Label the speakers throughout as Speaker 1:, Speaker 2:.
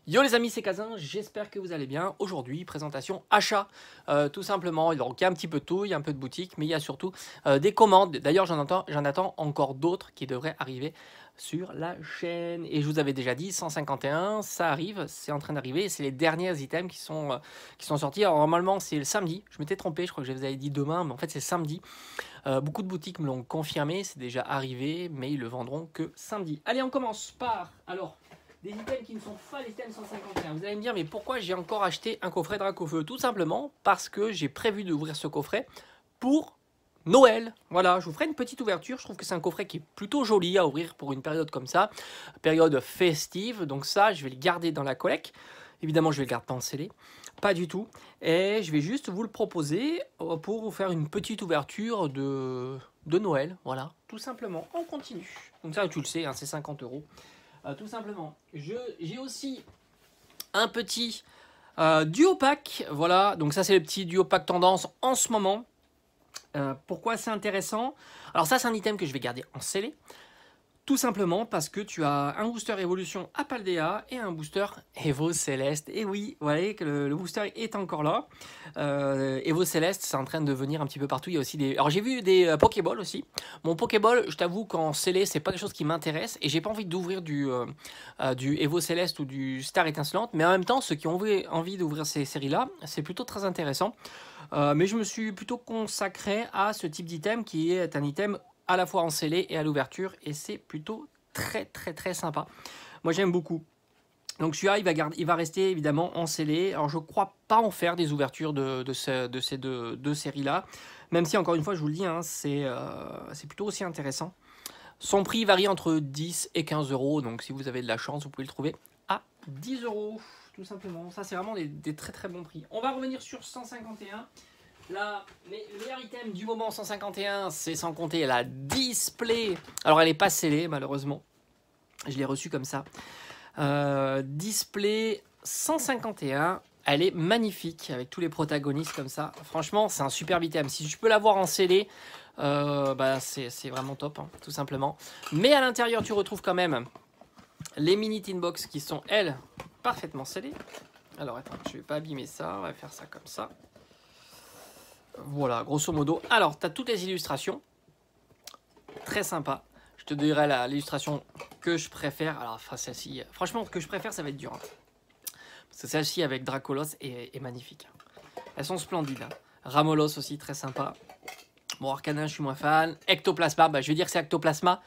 Speaker 1: Yo les amis, c'est Kazin, j'espère que vous allez bien. Aujourd'hui, présentation achat, tout simplement. Donc il y a un petit peu de tout, il y a un peu de boutique, mais il y a surtout des commandes. D'ailleurs, j'en attends encore d'autres qui devraient arriver sur la chaîne. Et je vous avais déjà dit, 151, ça arrive, c'est en train d'arriver. C'est les derniers items qui sont sortis. Alors normalement, c'est le samedi. Je m'étais trompé, je crois que je vous avais dit demain, mais en fait c'est samedi. Beaucoup de boutiques me l'ont confirmé, c'est déjà arrivé, mais ils le vendront que samedi. Allez, on commence par, alors, des items qui ne sont pas les items 151. Vous allez me dire, mais pourquoi j'ai encore acheté un coffret Dracofeu? Tout simplement parce que j'ai prévu d'ouvrir ce coffret pour Noël. Voilà, je vous ferai une petite ouverture. Je trouve que c'est un coffret qui est plutôt joli à ouvrir pour une période comme ça, période festive. Donc ça, je vais le garder dans la collecte. Évidemment, je vais le garder pas scellé. Pas du tout. Et je vais juste vous le proposer pour vous faire une petite ouverture de Noël. Voilà, tout simplement. On continue. Donc ça, tu le sais, hein, c'est 50 euros. Tout simplement. J'ai aussi un petit duo pack. Voilà, donc ça c'est le petit duo pack tendance en ce moment. Pourquoi c'est intéressant? Alors ça c'est un item que je vais garder en scellé. Tout simplement parce que tu as un booster évolution Apaldea et un booster Evo Céleste. Et oui, vous voyez que le booster est encore là. Evo Céleste, c'est en train de venir un petit peu partout. Il y a aussi des. Alors j'ai vu des Pokéball aussi. Mon Pokéball, je t'avoue qu'en scellé, c'est pas quelque chose qui m'intéresse. Et j'ai pas envie d'ouvrir du Evo Céleste ou du Star Étincelante. Mais en même temps, ceux qui ont envie d'ouvrir ces séries-là, c'est plutôt très intéressant. Mais je me suis plutôt consacré à ce type d'item qui est un item à la fois en scellé et à l'ouverture, et c'est plutôt très sympa. Moi j'aime beaucoup. Donc celui-là il va rester évidemment en scellé. Alors je crois pas en faire des ouvertures de ces deux séries là, même si encore une fois je vous le dis, hein, c'est plutôt aussi intéressant. Son prix varie entre 10 et 15 euros, donc si vous avez de la chance vous pouvez le trouver à 10 euros tout simplement. Ça c'est vraiment des très bons prix. On va revenir sur 151. Là, le meilleur item du moment 151, c'est sans compter la display. Alors elle n'est pas scellée malheureusement. Je l'ai reçue comme ça. Display 151. Elle est magnifique avec tous les protagonistes comme ça. Franchement, c'est un superbe item. Si je peux l'avoir en scellé, c'est vraiment top, hein, tout simplement. Mais à l'intérieur, tu retrouves quand même les mini tin box qui sont, elles, parfaitement scellées. Alors attends, je vais pas abîmer ça. On va faire ça comme ça. Voilà, grosso modo. Alors, tu as toutes les illustrations. Très sympa. Je te dirai l'illustration que je préfère. Alors, enfin, celle-ci, franchement, ce que je préfère, ça va être dur. Hein. Parce que celle-ci avec Dracolos est magnifique. Elles sont splendides. Hein. Ramolos aussi, très sympa. Bon, Arcanin, je suis moins fan. Ectoplasma, je vais dire que c'est Ectoplasma.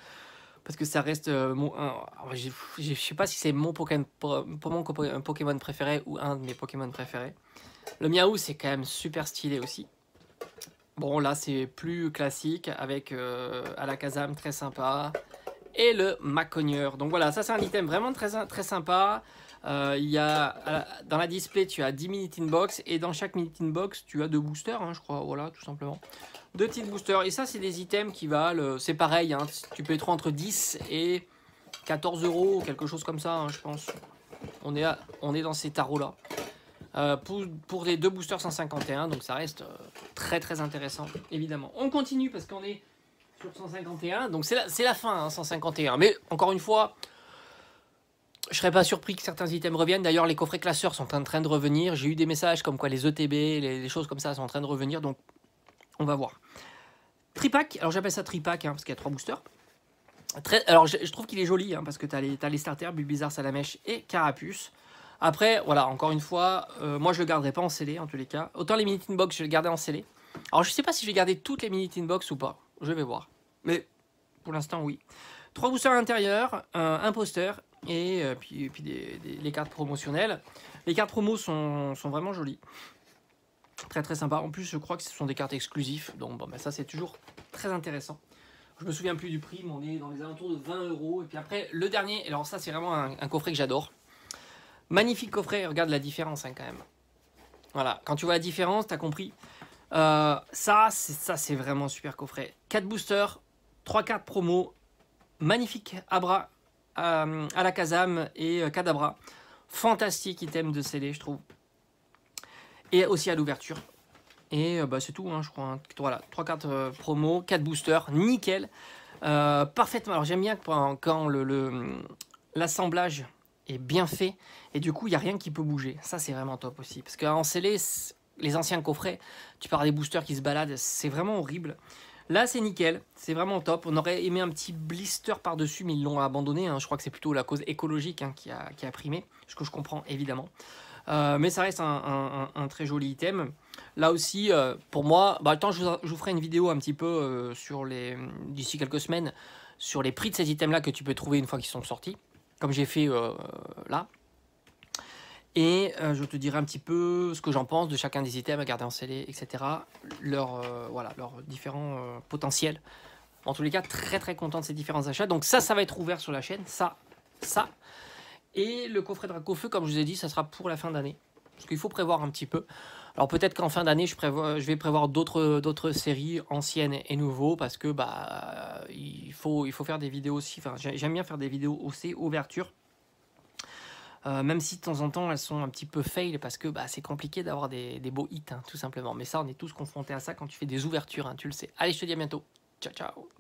Speaker 1: Parce que ça reste je sais pas si c'est mon Pokémon préféré ou un de mes Pokémon préférés. Le Miaou, c'est quand même super stylé aussi. Bon, là, c'est plus classique avec Alakazam, très sympa. Et le Macogneur. Donc voilà, ça, c'est un item vraiment très sympa. Il y a, dans la display, tu as 10 mini tin box. Et dans chaque mini tin box, tu as 2 boosters, hein, je crois. Voilà, tout simplement. 2 petites boosters. Et ça, c'est des items qui valent... c'est pareil, hein, tu peux être entre 10 et 14 euros, quelque chose comme ça, hein, je pense. On est dans ces tarots-là. Pour les 2 boosters 151, donc ça reste très intéressant, évidemment. On continue parce qu'on est sur 151, donc c'est la fin, hein, 151. Mais encore une fois, je serais pas surpris que certains items reviennent. D'ailleurs, les coffrets classeurs sont en train de revenir. J'ai eu des messages comme quoi les ETB, les choses comme ça sont en train de revenir, donc on va voir. Tripack, alors j'appelle ça tripack, hein, parce qu'il y a 3 boosters. Alors je trouve qu'il est joli, hein, parce que tu as les starters, Bulbizarre, Salamèche et Carapuce. Après, voilà, encore une fois, moi je le garderai pas en scellé en tous les cas. Autant les mini tin box, je vais le garder en scellé. Alors je sais pas si je vais garder toutes les mini tin box ou pas. Je vais voir. Mais pour l'instant, oui. 3 boosters à l'intérieur, un poster et puis les cartes promotionnelles. Les cartes promos sont vraiment jolies. Très sympa. En plus, je crois que ce sont des cartes exclusives. Donc bon, ça c'est toujours très intéressant. Je me souviens plus du prix, mais on est dans les alentours de 20 euros. Et puis après, le dernier, alors ça c'est vraiment un coffret que j'adore. Magnifique coffret, regarde la différence hein, quand même. Voilà, quand tu vois la différence, tu as compris. Ça c'est vraiment un super coffret. 4 boosters, 3 cartes promo, magnifique Abra, Alakazam et Kadabra. Fantastique item de scellé, je trouve. Et aussi à l'ouverture. Et c'est tout, hein, je crois. Hein. Voilà, 3 cartes promo, 4 boosters, nickel. Parfaitement. Alors j'aime bien quand l'assemblage est bien fait et du coup il n'y a rien qui peut bouger. Ça c'est vraiment top aussi. Parce qu'en scellé, les anciens coffrets, tu parles des boosters qui se baladent, c'est vraiment horrible. Là c'est nickel, c'est vraiment top. On aurait aimé un petit blister par-dessus, mais ils l'ont abandonné. Hein. Je crois que c'est plutôt la cause écologique hein, qui a primé, ce que je comprends évidemment. Mais ça reste un très joli item. Là aussi, pour moi, attends, je vous ferai une vidéo un petit peu d'ici quelques semaines sur les prix de ces items-là que tu peux trouver une fois qu'ils sont sortis, comme j'ai fait là. Et je te dirai un petit peu ce que j'en pense de chacun des items à garder en scellé, etc. Leurs différents potentiels. En tous les cas, très très content de ces différents achats. Donc ça va être ouvert sur la chaîne. Ça. Et le coffret Dracofeu, comme je vous ai dit, ça sera pour la fin d'année. Parce qu'il faut prévoir un petit peu. Alors peut-être qu'en fin d'année, je vais prévoir d'autres séries anciennes et nouveaux. Parce que il faut faire des vidéos aussi. Enfin, j'aime bien faire des vidéos aussi ouverture. Même si de temps en temps elles sont un petit peu fail parce que c'est compliqué d'avoir des beaux hits, hein, tout simplement. Mais ça, on est tous confrontés à ça quand tu fais des ouvertures, hein, tu le sais. Allez, je te dis à bientôt. Ciao, ciao.